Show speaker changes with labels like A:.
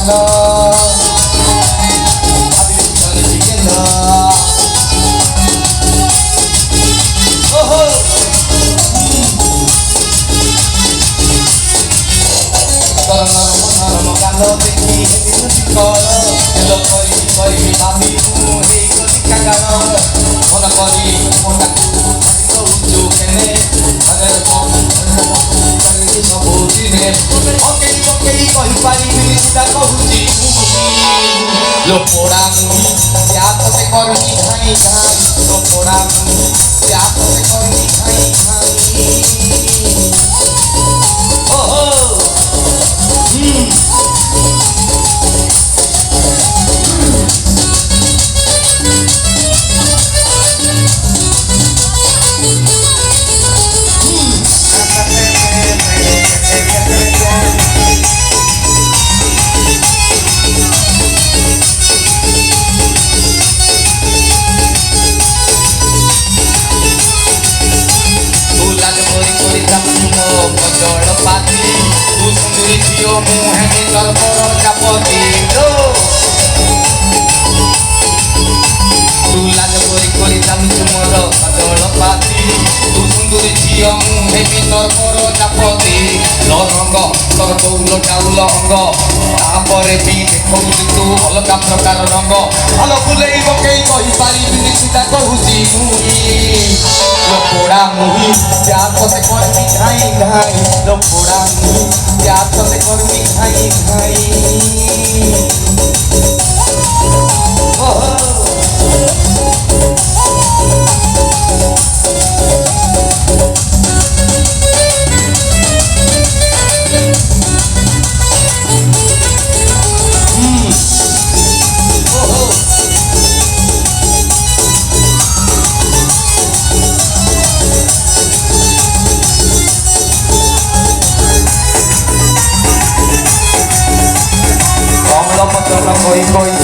A: kando adi kali dikendo oh karena kando tinggi itu dikolo elo koi koi babi mu hei kali kakalo ona koi ona ku uju kene agar kau kali sabudine oke oke koi pari ini sudah kau uji lo porang ya to te korni hai hai lo porang ya to te korni hai hai oh तापरे भी देखो तू अलगा प्रकार रंग hello फुलेई बकेई कहि पारिबिनी सीता कहूची मुई लो पोड़ा मुई जा तोते करमी घाई घाई लो पोड़ा मुई जा तोते करमी घाई घाई कोई कोई